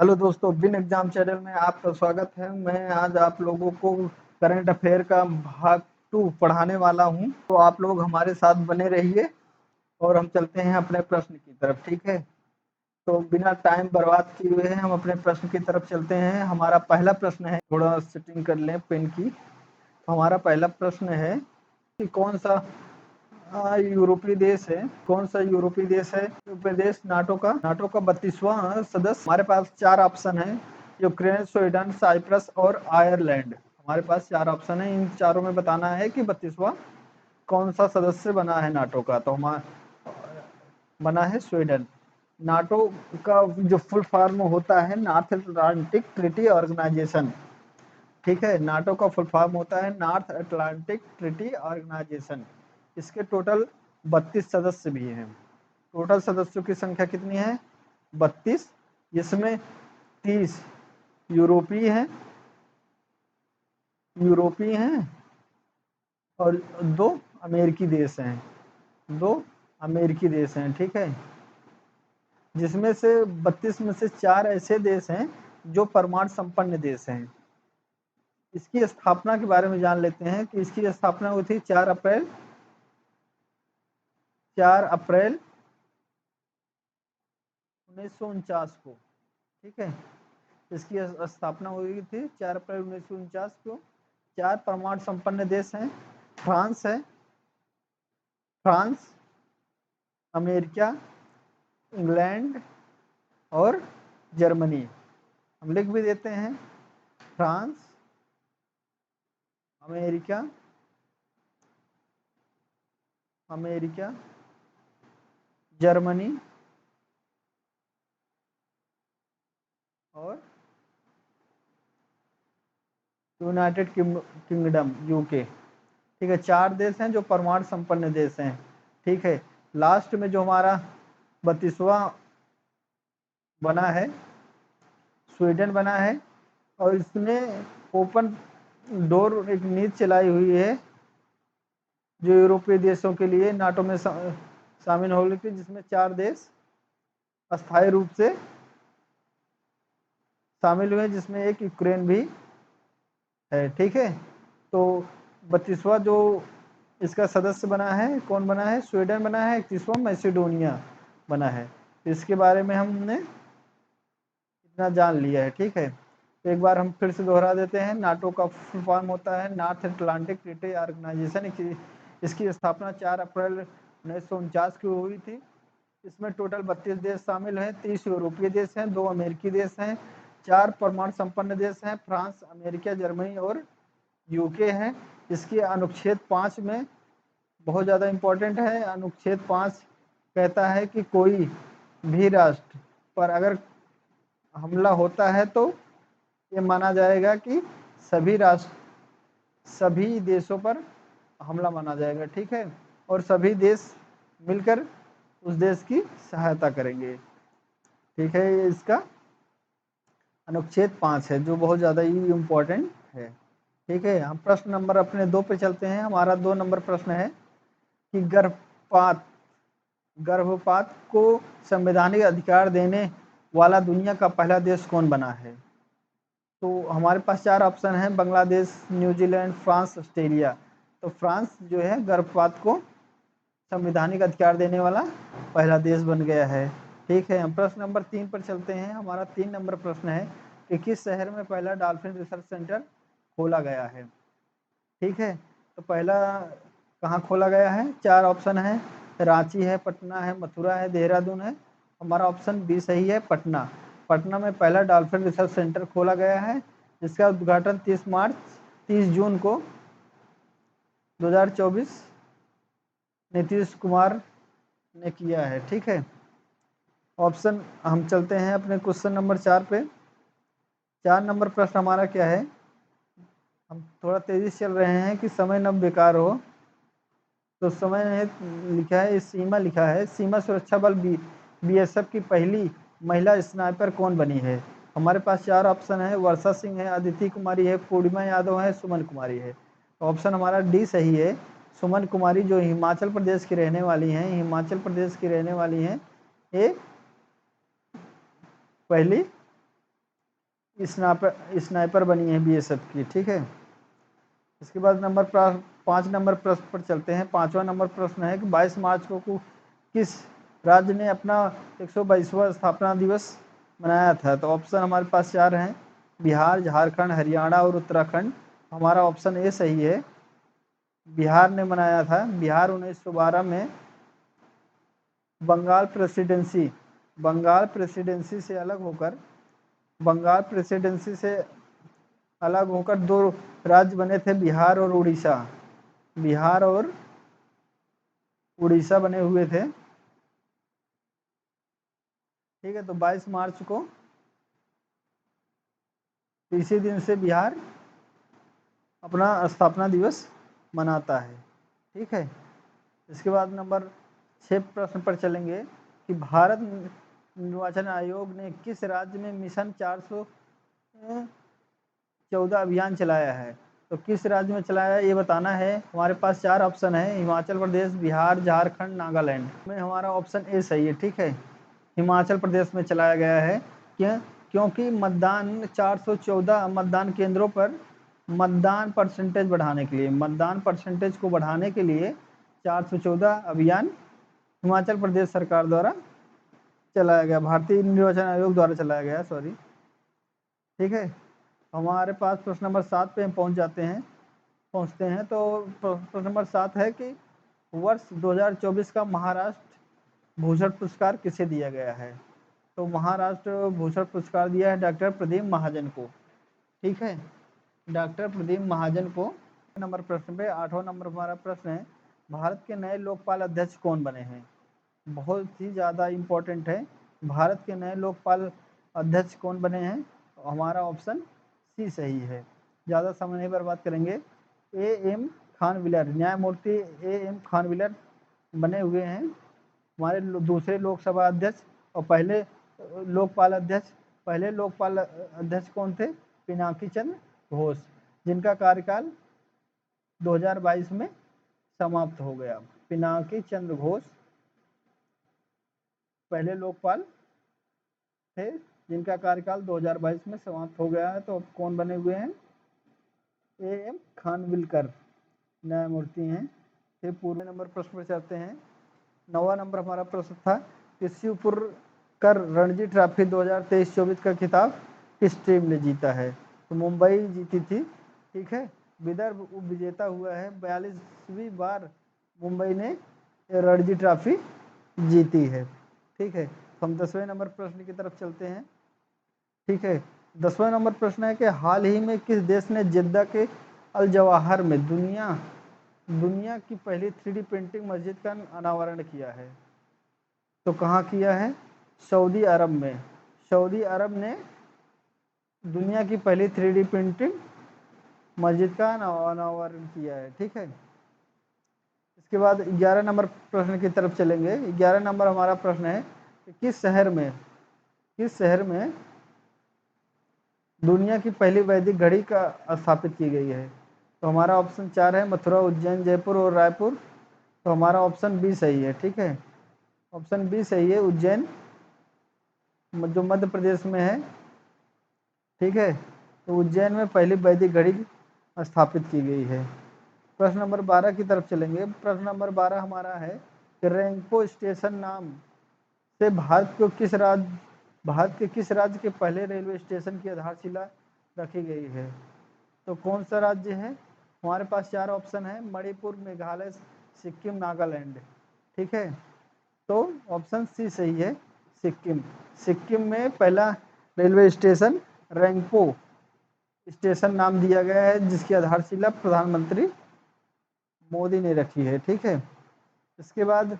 Hello दोस्तों, बिन exam channel में आपका स्वागत है। मैं आज आप लोगों को करंट अफेयर का भाग 2 पढ़ाने वाला हूं, तो आप लोग हमारे साथ बने रहिए और हम चलते हैं अपने प्रश्न की तरफ। ठीक है, तो बिना टाइम बर्बाद किए हुए हम अपने प्रश्न की तरफ चलते हैं। हमारा पहला प्रश्न है, थोड़ा सेटिंग कर लें पेन की। हमारा पहला प्रश्न है कि कौन सा यूरोपीय देश है, कौन सा यूरोपीय देश है यूरोपीय देश नाटो का 32वां सदस्य। हमारे पास 4 ऑप्शन है, यूक्रेन, स्वीडन, साइप्रस और आयरलैंड। हमारे पास 4 ऑप्शन है, इन चारों में बताना है कि 32वां कौन सा सदस्य बना है नाटो का। तो हमारा बना है स्वीडन। नाटो का जो फुल फॉर्म होता है नॉर्थ अटलांटिक ट्रीटी ऑर्गेनाइजेशन। ठीक है, नाटो का फुल फॉर्म होता है नॉर्थ अटलांटिक ट्रीटी ऑर्गेनाइजेशन। इसके टोटल 32 सदस्य भी हैं। टोटल सदस्यों की संख्या कितनी है? 32। जिसमें 30 यूरोपीय हैं और 2 अमेरिकी देश हैं। 2 अमेरिकी देश हैं। ठीक है, जिसमें से 32 में से 4 ऐसे देश हैं जो परमाणु संपन्न देश हैं। इसकी स्थापना के बारे में जान लेते हैं कि इसकी स्थापना हुई थी 4 अप्रैल 1949 को। ठीक है, इसकी स्थापना हुई थी 4 अप्रैल 1949 को। 4 परमाणु संपन्न देश हैं। फ्रांस, अमेरिका, इंग्लैंड और जर्मनी। हम लिख भी देते हैं, फ्रांस, अमेरिका, जर्मनी और यूनाइटेड किंगडम, यूके। ठीक है, 4 देश हैं जो परमाणु संपन्न देश हैं। ठीक है, लास्ट में जो हमारा 32वां बना है, स्वीडन बना है, और इसने ओपन डोर एक नीति चलाई हुई है जो यूरोपीय देशों के लिए नाटो में शामिल हो गई थी, जिसमें 4 देश अस्थायी रूप से शामिल हुए, जिसमें एक यूक्रेन भी है। ठीक है, तो 32वां जो इसका सदस्य बना है, कौन बना है? स्वीडन बना है। 31वां मैसेडोनिया बना है। इसके बारे में हमने इतना जान लिया है। ठीक है, तो एक बार हम फिर से दोहरा देते हैं। नाटो का फुल फॉर्म होता है नॉर्थ अटलांटिक ट्रीटी ऑर्गेनाइजेशन। इसकी स्थापना 4 अप्रैल 1949 को हुई थी। इसमें टोटल 32 देश शामिल हैं। 30 यूरोपीय देश हैं, 2 अमेरिकी देश हैं, 4 परमाणु संपन्न देश हैं, फ्रांस, अमेरिका, जर्मनी और यूके हैं। इसकी अनुच्छेद 5 में बहुत ज़्यादा इम्पोर्टेंट है। अनुच्छेद 5 कहता है कि कोई भी राष्ट्र पर अगर हमला होता है तो ये माना जाएगा कि सभी देशों पर हमला माना जाएगा। ठीक है, और सभी देश मिलकर उस देश की सहायता करेंगे। ठीक है, ये इसका अनुच्छेद 5 है जो बहुत ज़्यादा ही इम्पोर्टेंट है। ठीक है, हम प्रश्न नंबर अपने 2 पे चलते हैं। हमारा 2 नंबर प्रश्न है कि गर्भपात को संवैधानिक अधिकार देने वाला दुनिया का पहला देश कौन बना है? तो हमारे पास 4 ऑप्शन हैं, बांग्लादेश, न्यूजीलैंड, फ्रांस, ऑस्ट्रेलिया। तो फ्रांस जो है गर्भपात को संवैधानिक अधिकार देने वाला पहला देश बन गया है। ठीक है, हम प्रश्न नंबर 3 पर चलते हैं। हमारा 3 नंबर प्रश्न है कि किस शहर में पहला डॉल्फिन रिसर्च सेंटर खोला गया है? ठीक है, तो पहला कहाँ खोला गया है? 4 ऑप्शन है, रांची है, पटना है, मथुरा है, देहरादून है। हमारा ऑप्शन बी सही है, पटना। पटना में पहला डॉल्फिन रिसर्च सेंटर खोला गया है, जिसका उद्घाटन 30 जून को 2024 नीतीश कुमार ने किया है। ठीक है, ऑप्शन हम चलते हैं अपने क्वेश्चन नंबर 4 पे। 4 नंबर प्रश्न हमारा क्या है? हम थोड़ा तेजी से चल रहे हैं कि समय न बेकार हो, तो समय लिखा है, सीमा लिखा है, सीमा सुरक्षा बल बीएसएफ की पहली महिला स्नाइपर कौन बनी है? हमारे पास 4 ऑप्शन है, वर्षा सिंह है, अदिति कुमारी है, पूर्णिमा यादव है, सुमन कुमारी है। तो ऑप्शन हमारा डी सही है, सुमन कुमारी, जो हिमाचल प्रदेश की रहने वाली हैं। ये पहली स्नाइपर बनी है बीएसएफ की, ठीक है। इसके बाद 5 नंबर प्रश्न पर चलते हैं। 5वां नंबर प्रश्न है कि 22 मार्च को किस राज्य ने अपना 122वां स्थापना दिवस मनाया था? तो ऑप्शन हमारे पास 4 हैं, बिहार, झारखंड, हरियाणा और उत्तराखंड। हमारा ऑप्शन ए सही है, बिहार ने मनाया था। बिहार 1912 में बंगाल प्रेसिडेंसी से अलग होकर 2 राज्य बने थे, बिहार और उड़ीसा बने हुए थे, ठीक है। तो 22 मार्च को इसी दिन से बिहार अपना स्थापना दिवस मनाता है, ठीक है। इसके बाद नंबर 6 प्रश्न पर चलेंगे कि भारत निर्वाचन आयोग ने किस राज्य में मिशन 414 अभियान चलाया है? तो किस राज्य में चलाया है ये बताना है। हमारे पास 4 ऑप्शन है, हिमाचल प्रदेश, बिहार, झारखंड, नागालैंड में हमारा ऑप्शन ए सही है, ठीक है। हिमाचल प्रदेश में चलाया गया है। क्योंकि मतदान 414 मतदान केंद्रों पर मतदान परसेंटेज को बढ़ाने के लिए 414 अभियान हिमाचल प्रदेश सरकार द्वारा चलाया गया, भारतीय निर्वाचन आयोग द्वारा चलाया गया, सॉरी, ठीक है। हमारे पास प्रश्न नंबर 7 पे हम पहुंचते हैं। तो प्रश्न नंबर 7 है कि वर्ष 2024 का महाराष्ट्र भूषण पुरस्कार किसे दिया गया है? तो महाराष्ट्र भूषण पुरस्कार दिया है डॉक्टर प्रदीप महाजन को, ठीक है, डॉक्टर प्रदीप महाजन को। नंबर प्रश्न पे 8वां नंबर हमारा प्रश्न है, भारत के नए लोकपाल अध्यक्ष कौन बने हैं? बहुत ही ज़्यादा इम्पोर्टेंट है, भारत के नए लोकपाल अध्यक्ष कौन बने हैं? हमारा ऑप्शन सी सही है। ज़्यादा समय नहीं बर्बाद करेंगे, A.M. खानविलर, न्यायमूर्ति A.M. खानविलर बने हुए हैं हमारे दूसरे लोकसभा अध्यक्ष। और पहले लोकपाल अध्यक्ष कौन थे? पिनाकी चंद्र घोष, जिनका कार्यकाल 2022 में समाप्त हो गया। पिनाकी चंद्र घोष पहले लोकपाल थे जिनका कार्यकाल 2022 में समाप्त हो गया है। तो कौन बने हुए हैं? A.M. खानविलकर न्यायमूर्ति हैं। फिर पूर्व नंबर प्रश्न पर चलते हैं। 9वां नंबर हमारा प्रश्न था कि शिवपुरकर रणजी ट्रॉफी 2023-24 का खिताब किस टीम ने जीता है? तो मुंबई जीती थी, ठीक है। विदर्भ उप विजेता हुआ है, 42वीं बार मुंबई ने रणजी ट्रॉफी जीती है, ठीक है। हम 10वें नंबर प्रश्न की तरफ चलते हैं, ठीक है। 10वां नंबर प्रश्न है कि हाल ही में किस देश ने जिद्दा के अल जवाहर में दुनिया की पहली 3D प्रिंटिंग मस्जिद का अनावरण किया है? तो कहाँ किया है? सऊदी अरब में। सऊदी अरब ने दुनिया की पहली 3D प्रिंटिंग मस्जिद का अनावरण किया है, ठीक है। इसके बाद 11 नंबर प्रश्न की तरफ चलेंगे। 11 नंबर हमारा प्रश्न है कि किस शहर में दुनिया की पहली वैदिक घड़ी का स्थापित की गई है? तो हमारा ऑप्शन 4 है, मथुरा, उज्जैन, जयपुर और रायपुर। तो हमारा ऑप्शन बी सही है, ठीक है। ऑप्शन बी सही है, उज्जैन, जो मध्य प्रदेश में है, ठीक है। तो उज्जैन में पहली वैदिक घड़ी स्थापित की गई है। प्रश्न नंबर 12 की तरफ चलेंगे। प्रश्न नंबर 12 हमारा है कि रेंगपो स्टेशन नाम से भारत के किस राज्य के पहले रेलवे स्टेशन की आधारशिला रखी गई है? तो कौन सा राज्य है? हमारे पास 4 ऑप्शन है, मणिपुर, मेघालय, सिक्किम, नागालैंड, ठीक है। तो ऑप्शन सी सही है, सिक्किम में पहला रेलवे स्टेशन रेंगपो स्टेशन नाम दिया गया है, जिसकी आधारशिला प्रधानमंत्री मोदी ने रखी है, ठीक है। इसके बाद हम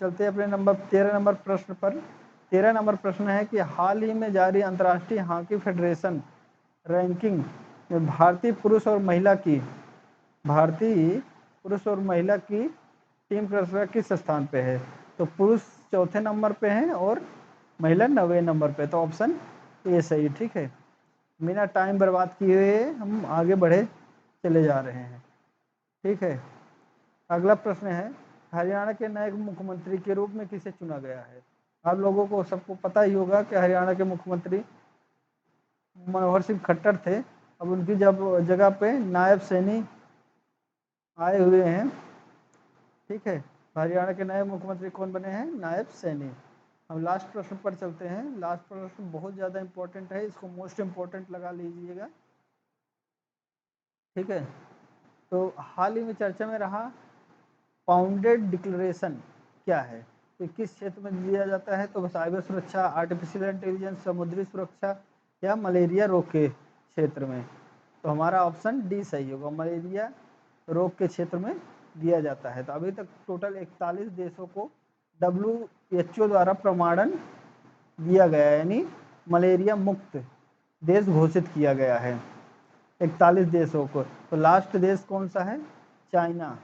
चलते हैं अपने 13 नंबर प्रश्न पर। 13 नंबर प्रश्न है कि हाल ही में जारी अंतर्राष्ट्रीय हॉकी फेडरेशन रैंकिंग में भारतीय पुरुष और महिला की टीम क्रमशः किस स्थान पे है? तो पुरुष चौथे नंबर पे हैं और महिला 9वें नंबर पे। तो ऑप्शन ए सही, ठीक है। बिना टाइम बर्बाद किए हुए हम आगे बढ़े चले जा रहे हैं, ठीक है। अगला प्रश्न है, हरियाणा के नए मुख्यमंत्री के रूप में किसे चुना गया है? आप लोगों को सबको पता ही होगा कि हरियाणा के मुख्यमंत्री मनोहर सिंह खट्टर थे, अब उनकी जगह पे नायब सैनी आए हुए हैं। ठीक है, हरियाणा के नए मुख्यमंत्री कौन बने हैं? नायब सैनी। हम लास्ट प्रश्न पर चलते हैं। लास्ट प्रश्न बहुत ज़्यादा इंपॉर्टेंट है, इसको मोस्ट इम्पोर्टेंट लगा लीजिएगा। ठीक है, तो हाल ही में चर्चा में रहा फाउंडेड डिक्लेरेशन क्या है, तो किस क्षेत्र में दिया जाता है? तो साइबर सुरक्षा, आर्टिफिशियल इंटेलिजेंस, समुद्री सुरक्षा या मलेरिया रोग के क्षेत्र में। तो हमारा ऑप्शन डी सही होगा, मलेरिया रोग के क्षेत्र में दिया जाता है। तो अभी तक टोटल 41 देशों को WHO द्वारा प्रमाणन दिया गया है, यानी मलेरिया मुक्त देश घोषित किया गया है 41 देशों को। तो लास्ट देश कौन सा है? चाइना।